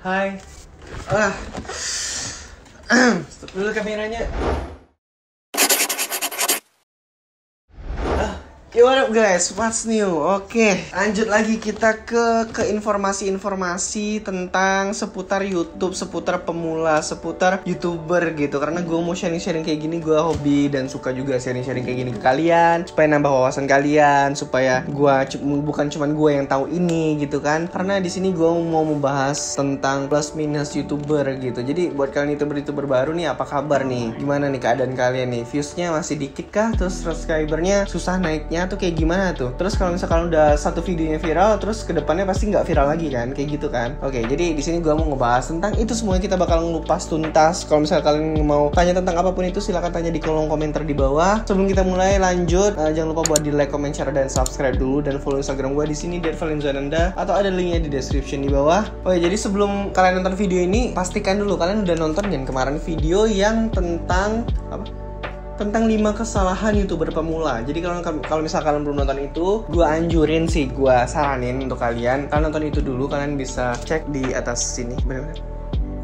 Hai. Stop dulu kameranya. Yo, what up guys, what's new? Oke, lanjut lagi kita ke informasi-informasi tentang seputar YouTube, seputar pemula, seputar YouTuber gitu. Karena gue mau sharing-sharing kayak gini, gue hobi dan suka juga sharing-sharing kayak gini ke kalian, supaya nambah wawasan kalian, supaya bukan cuman gue yang tahu ini gitu kan. Karena di sini gue mau membahas tentang plus minus YouTuber gitu. Jadi buat kalian YouTuber baru nih, apa kabar nih? Gimana nih keadaan kalian nih? Viewsnya masih dikit kah? Terus subscribernya susah naiknya tuh kayak gimana tuh? Terus kalau misalkan udah satu videonya viral, terus kedepannya pasti nggak viral lagi kan? Kayak gitu kan? Oke, jadi di sini gue mau ngebahas tentang itu semuanya, kita bakal ngupas tuntas. Kalau misalkan kalian mau tanya tentang apapun itu, silahkan tanya di kolom komentar di bawah. Sebelum kita mulai lanjut, jangan lupa buat di like, comment, share, dan subscribe dulu, dan follow Instagram gue di sini @valenzananda, atau ada linknya di description di bawah. Oke, jadi sebelum kalian nonton video ini, pastikan dulu kalian udah nonton kan kemarin video yang tentang apa? Tentang 5 kesalahan YouTuber pemula. Jadi kalau misalkan kalian belum nonton itu, gue anjurin sih, gue saranin untuk kalian nonton itu dulu. Kalian bisa cek di atas sini, bener-bener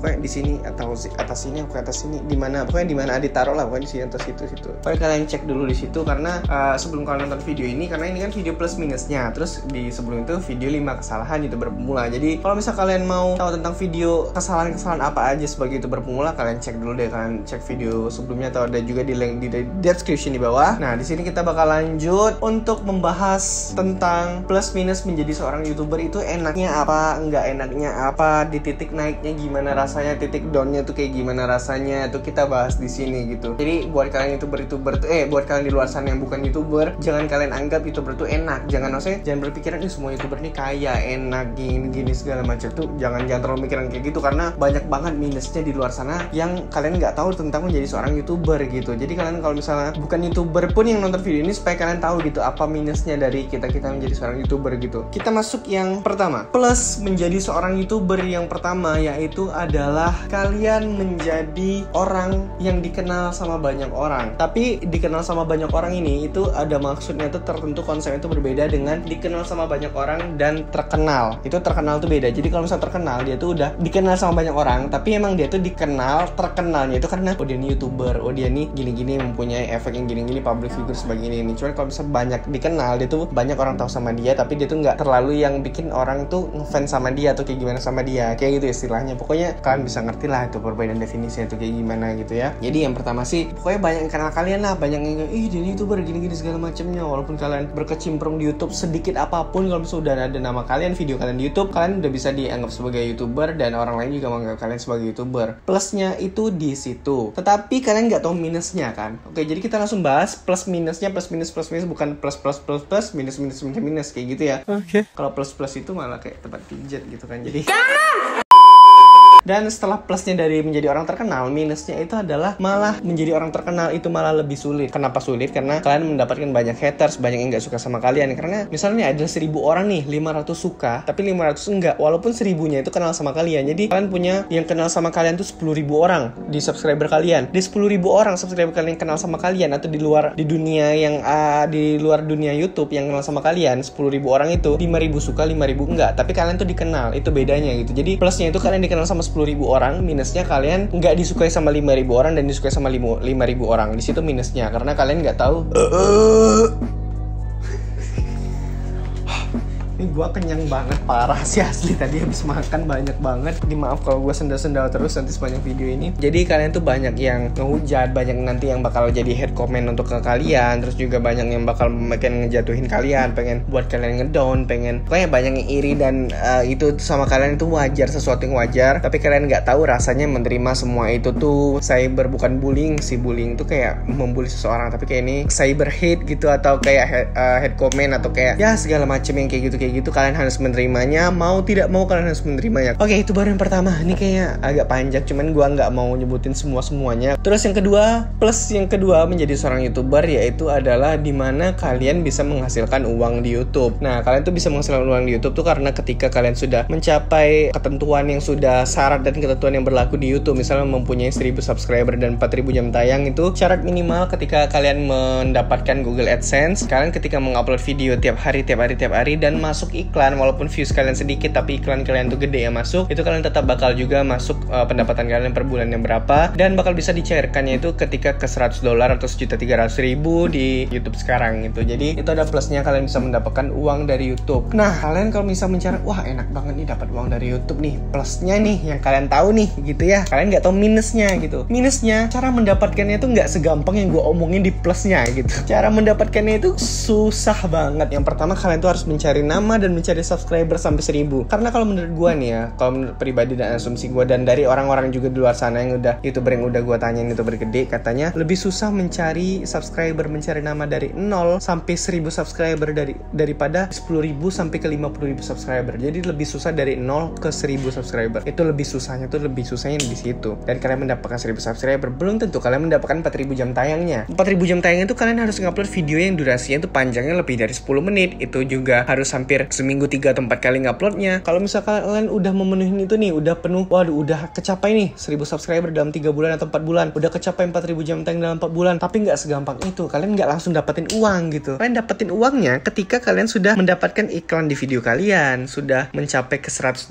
pokoknya di sini atau atas sini, pokoknya atas sini, di mana ditaruh lah, pokoknya di sini atau situ. Pokoknya kalian cek dulu di situ, karena sebelum kalian nonton video ini, karena ini kan video plus minusnya. Terus di sebelum itu video 5 kesalahan YouTuber pemula. Jadi kalau misal kalian mau tahu tentang video kesalahan apa aja sebagai YouTuber pemula, kalian cek dulu deh, kalian cek video sebelumnya, atau ada juga di link di description di bawah. Nah, di sini kita bakal lanjut untuk membahas tentang plus minus menjadi seorang YouTuber itu enaknya apa, enggak enaknya apa, di titik naiknya gimana rasanya, titik downnya tuh kayak gimana rasanya, tuh kita bahas di sini gitu. Jadi buat kalian YouTuber tuh, buat kalian di luar sana yang bukan YouTuber, jangan kalian anggap YouTuber tuh enak. Jangan berpikiran ini semua YouTuber nih kaya, enak, gini segala macam tuh. Jangan terlalu mikiran kayak gitu, karena banyak banget minusnya di luar sana yang kalian nggak tahu tentang menjadi seorang YouTuber gitu. Jadi kalian kalau misalnya bukan YouTuber pun yang nonton video ini, supaya kalian tahu gitu apa minusnya dari kita menjadi seorang YouTuber gitu. Kita masuk yang pertama, plus menjadi seorang YouTuber yang pertama, yaitu adalah kalian menjadi orang yang dikenal sama banyak orang. Tapi dikenal sama banyak orang ini itu ada maksudnya tuh tertentu, konsepnya itu berbeda dengan dikenal sama banyak orang dan terkenal. Itu terkenal tuh beda. Jadi kalau misalnya terkenal, dia tuh udah dikenal sama banyak orang, tapi emang dia tuh dikenal, terkenalnya itu karena oh dia nih YouTuber, oh dia nih gini-gini, mempunyai efek yang gini-gini, public figure sebagainya ini. Cuman kalau misalnya banyak dikenal, dia tuh banyak orang tahu sama dia, tapi dia tuh nggak terlalu yang bikin orang tuh ngefans sama dia atau kayak gimana sama dia, kayak gitu istilahnya. Pokoknya kalian bisa ngerti lah itu perbedaan definisinya itu kayak gimana gitu ya. Jadi yang pertama sih, pokoknya banyak yang kenal kalian lah, banyak yang dia YouTuber gini-gini segala macamnya. Walaupun kalian berkecimpung di YouTube sedikit apapun, kalau misalnya udah ada nama kalian, video kalian di YouTube, kalian udah bisa dianggap sebagai YouTuber, dan orang lain juga menganggap kalian sebagai YouTuber. Plusnya itu di situ. Tetapi kalian nggak tahu minusnya kan? Oke, jadi kita langsung bahas plus minusnya. Plus minus, bukan plus minus kayak gitu ya. Oke. Kalau plus itu malah kayak tempat pijat gitu kan. Jadi dan setelah plusnya dari menjadi orang terkenal, minusnya itu adalah malah menjadi orang terkenal itu malah lebih sulit. Kenapa sulit? Karena kalian mendapatkan banyak haters, banyak yang gak suka sama kalian. Karena misalnya ada 1000 orang nih, 500 suka, tapi 500 enggak. Walaupun 1000-nya itu kenal sama kalian. Jadi kalian punya yang kenal sama kalian tuh 10.000 orang di subscriber kalian. Di 10.000 orang subscriber kalian yang kenal sama kalian, atau di luar dunia YouTube yang kenal sama kalian, 10.000 orang itu 5.000 suka, 5.000 enggak. Tapi kalian tuh dikenal, itu bedanya gitu. Jadi plusnya itu kalian dikenal sama 10.000 orang, minusnya kalian nggak disukai sama 5.000 orang dan disukai sama 5.000 orang. Di situ minusnya, karena kalian nggak tahu. Ini gue kenyang banget, parah sih asli, tadi habis makan banyak banget. Jadi maaf kalau gue sendal-sendal terus nanti sepanjang video ini. Jadi kalian tuh banyak yang ngehujat, banyak nanti yang bakal jadi head comment untuk ke kalian. Terus juga banyak yang bakal pengen ngejatuhin kalian, pengen buat kalian ngedown, pokoknya banyak yang iri. Dan itu sama kalian itu wajar, sesuatu yang wajar. Tapi kalian nggak tahu rasanya menerima semua itu tuh. Cyber bukan bullying sih, bullying tuh kayak membuli seseorang, tapi kayak ini cyber hate gitu, atau kayak head comment, atau kayak ya segala macam yang kayak gitu kalian harus menerimanya, mau tidak mau kalian harus menerimanya. Oke, itu baru yang pertama. Ini kayaknya agak panjang, cuman gua nggak mau nyebutin semuanya. Terus yang kedua, plus yang kedua menjadi seorang YouTuber, yaitu adalah dimana kalian bisa menghasilkan uang di YouTube. Nah, kalian tuh bisa menghasilkan uang di YouTube tuh karena ketika kalian sudah mencapai ketentuan yang sudah syarat dan ketentuan yang berlaku di YouTube, misalnya mempunyai 1000 subscriber dan 4000 jam tayang, itu syarat minimal ketika kalian mendapatkan Google AdSense. Kalian ketika mengupload video tiap hari dan masuk iklan, walaupun views kalian sedikit tapi iklan kalian tuh gede yang masuk, itu kalian tetap bakal juga masuk pendapatan kalian per bulannya berapa, dan bakal bisa dicairkannya itu ketika ke $100 atau 1.300.000 di YouTube sekarang gitu. Jadi itu ada plusnya, kalian bisa mendapatkan uang dari YouTube. Nah, kalian kalau bisa mencari, wah enak banget nih dapat uang dari YouTube nih, plusnya nih yang kalian tahu nih gitu ya. Kalian nggak tahu minusnya gitu. Minusnya, cara mendapatkannya itu nggak segampang yang gue omongin di plusnya gitu. Cara mendapatkannya itu susah banget. Yang pertama, kalian tuh harus mencari nama dan mencari subscriber sampai 1000. Karena kalau menurut gue nih ya, kalau menurut pribadi dan asumsi gue dan dari orang-orang juga di luar sana yang udah YouTuber yang udah gue tanyain, YouTuber gede, katanya lebih susah mencari subscriber, mencari nama dari 0 sampai 1000 subscriber daripada 10.000 sampai ke 50.000 subscriber. Jadi lebih susah dari 0 ke 1000 subscriber. Itu lebih susahnya di situ. Dan kalian mendapatkan 1000 subscriber, belum tentu kalian mendapatkan 4000 jam tayangnya. 4000 jam tayangnya itu kalian harus ngupload video yang durasinya itu panjangnya lebih dari 10 menit. Itu juga harus hampir seminggu 3 atau 4 kali nguploadnya. Kalau misalkan kalian udah memenuhi itu nih, udah penuh, waduh udah kecapai nih 1000 subscriber dalam 3 bulan atau 4 bulan, udah kecapai 4000 jam tayang dalam 4 bulan, tapi nggak segampang itu. Kalian nggak langsung dapetin uang gitu. Kalian dapetin uangnya ketika kalian sudah mendapatkan iklan di video kalian, sudah mencapai ke $100,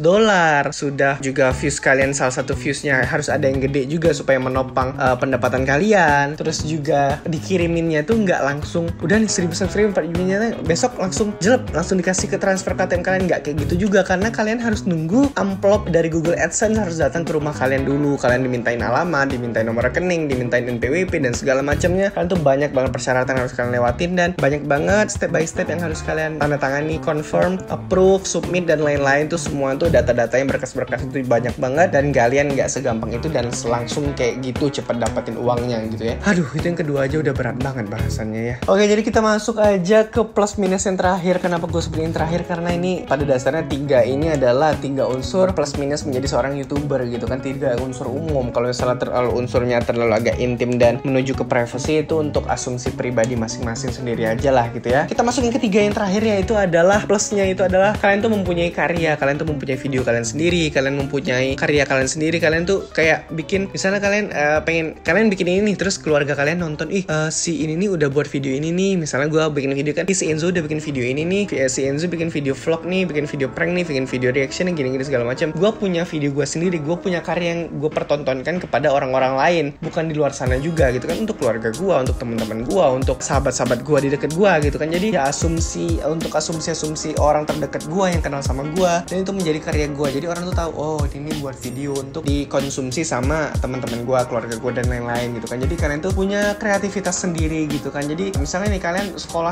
sudah juga views kalian, salah satu viewsnya harus ada yang gede juga supaya menopang pendapatan kalian. Terus juga dikiriminnya tuh nggak langsung udah nih 1000 subscriber 4 besok langsung jelek, langsung dikasih ke transfer KTM kalian. Nggak kayak gitu juga, karena kalian harus nunggu amplop dari Google AdSense harus datang ke rumah kalian dulu. Kalian dimintain alamat, dimintain nomor rekening, dimintain NPWP dan segala macamnya. Kalian tuh banyak banget persyaratan yang harus kalian lewatin, dan banyak banget step by step yang harus kalian tanda tangani, confirm, approve, submit dan lain-lain. Tuh semua tuh data-data yang berkas-berkas itu banyak banget, dan kalian nggak segampang itu dan langsung kayak gitu cepet dapetin uangnya gitu ya. Aduh, itu yang kedua aja udah berat banget bahasannya ya. Oke, jadi kita masuk aja ke plus minus yang terakhir. Kenapa gue sebutin terakhir? Karena ini pada dasarnya 3 ini adalah 3 unsur plus minus menjadi seorang YouTuber gitu kan. 3 unsur umum. Kalau misalnya unsurnya terlalu agak intim dan menuju ke privacy, itu untuk asumsi pribadi masing-masing sendiri aja lah gitu ya. Kita masuk yang ketiga yang terakhir, yaitu adalah plusnya itu adalah kalian tuh mempunyai karya, kalian tuh mempunyai video kalian sendiri, kalian mempunyai karya kalian sendiri. Kalian tuh kayak bikin, misalnya kalian pengen kalian bikin ini nih, terus keluarga kalian nonton, si ini nih udah buat video ini nih. Misalnya gue bikin video kan, si Enzo udah bikin video ini nih, si Enzo bikin video vlog nih, bikin video prank nih, bikin video reaction nih, gini-gini segala macam. Gue punya video gue sendiri, gue punya karya yang gue pertontonkan kepada orang-orang lain, bukan di luar sana juga gitu kan, untuk keluarga gue, untuk teman-teman gue, untuk sahabat-sahabat gue di deket gue gitu kan. Jadi ya asumsi orang terdekat gue yang kenal sama gue, dan itu menjadi karya gue. Jadi orang tuh tahu, oh ini buat video untuk dikonsumsi sama teman-teman gue, keluarga gue dan lain-lain gitu kan. Jadi kalian tuh punya kreativitas sendiri gitu kan. Jadi misalnya nih kalian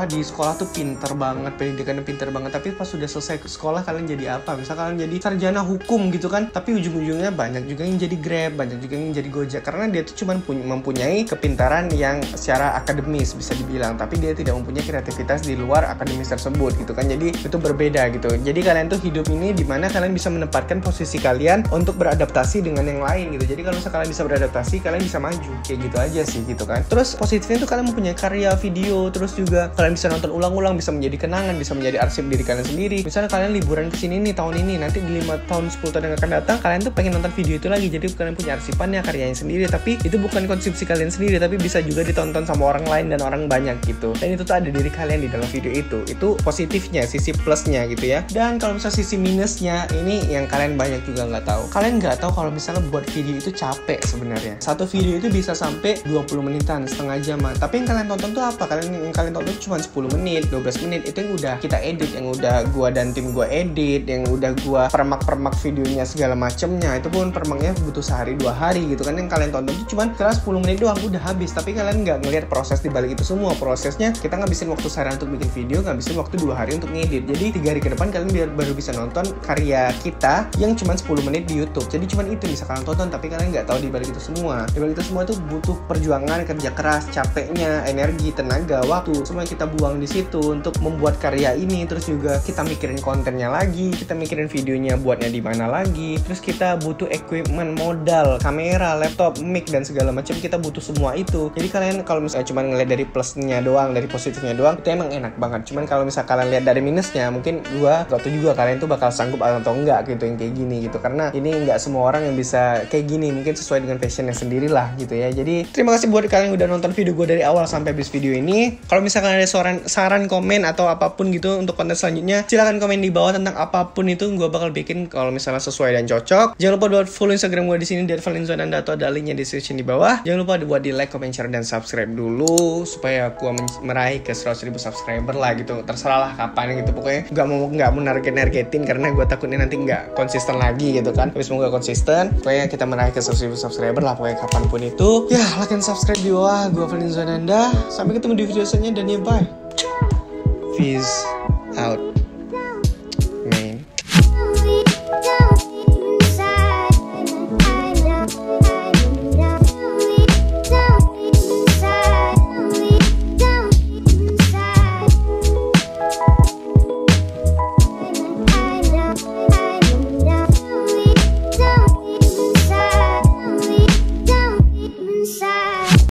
di sekolah tuh pinter banget, pendidikannya pinter banget, tapi pas sudah selesai sekolah kalian jadi apa? Misal kalian jadi sarjana hukum gitu kan, tapi ujung-ujungnya banyak juga yang jadi Grab, banyak juga yang jadi Gojek, karena dia tuh cuma mempunyai kepintaran yang secara akademis bisa dibilang, tapi dia tidak mempunyai kreativitas di luar akademis tersebut gitu kan. Jadi itu berbeda gitu. Jadi kalian tuh hidup ini dimana kalian bisa menempatkan posisi kalian untuk beradaptasi dengan yang lain gitu. Jadi kalau misalnya kalian bisa beradaptasi, kalian bisa maju, kayak gitu aja sih gitu kan. Terus positifnya tuh kalian mempunyai karya video, terus juga kalian bisa nonton ulang-ulang, bisa menjadi kenangan, bisa menjadi arsip diri kalian sendiri. Misalnya kalian liburan kesini nih tahun ini, nanti di 5 tahun 10 tahun yang akan datang kalian tuh pengen nonton video itu lagi. Jadi kalian punya arsipannya, karyanya sendiri, tapi itu bukan konsumsi kalian sendiri, tapi bisa juga ditonton sama orang lain dan orang banyak gitu. Dan itu tuh ada diri kalian di dalam video itu. Itu positifnya, sisi plusnya gitu ya. Dan kalau misalnya sisi minusnya, ini yang kalian banyak juga nggak tahu. Kalian nggak tahu kalau misalnya buat video itu capek sebenarnya. Satu video itu bisa sampai 20 menitan, setengah jaman. Tapi yang kalian tonton tuh apa? Yang kalian tonton cuma 10 menit, 12 menit. Itu yang udah kita edit, yang udah gua dan tim gua edit, yang udah gua permak videonya segala macemnya. Itu pun permaknya butuh sehari 2 hari gitu kan. Yang kalian tonton tuh cuma kira 10 menit doang udah habis. Tapi kalian nggak ngelihat proses di balik itu semua. Prosesnya kita ngabisin waktu sehari untuk bikin video, ngabisin waktu 2 hari untuk ngedit. Jadi 3 hari ke depan kalian baru bisa nonton karya kita yang cuma 10 menit di YouTube. Jadi cuma itu bisa kalian tonton, tapi kalian nggak tahu di balik itu semua. Di balik itu semua itu butuh perjuangan, kerja keras, capeknya, energi, tenaga, waktu, semua kita buang di situ untuk membuat karya ini. Terus juga kita mikirin kontennya lagi, kita mikirin videonya buatnya di mana lagi. Terus kita butuh equipment, modal, kamera, laptop, mic dan segala macam. Kita butuh semua itu. Jadi kalian kalau misalnya cuma ngeliat dari plusnya doang, dari positifnya doang, itu emang enak banget. Cuman kalau misalnya kalian lihat dari minusnya, mungkin gua gak tahu juga kalian tuh bakal sanggup atau enggak gitu yang kayak gini gitu. Karena ini nggak semua orang yang bisa kayak gini, mungkin sesuai dengan passionnya sendiri lah gitu ya. Jadi terima kasih buat kalian yang udah nonton video gue dari awal sampai habis video ini. Kalau misalkan ada saran, komen atau apapun gitu untuk konten selanjutnya, silahkan komen di bawah tentang apapun itu, gue bakal bikin kalau misalnya sesuai dan cocok. Jangan lupa buat follow Instagram gue di sini di @valenzonanda atau ada linknya di description di bawah. Jangan lupa buat di like, comment, share, dan subscribe dulu supaya gue meraih ke 100.000 subscriber lah gitu. Terserah lah kapan gitu, pokoknya nggak mau nargetin karena gue takutnya nanti nggak konsisten lagi gitu kan. Tapi semoga konsisten, pokoknya kita meraih ke 100.000 subscriber lah pokoknya kapanpun itu. Ya, like dan subscribe di bawah. Gue Valenzonanda. Sampai ketemu di video selanjutnya dan ya bye. Peace out.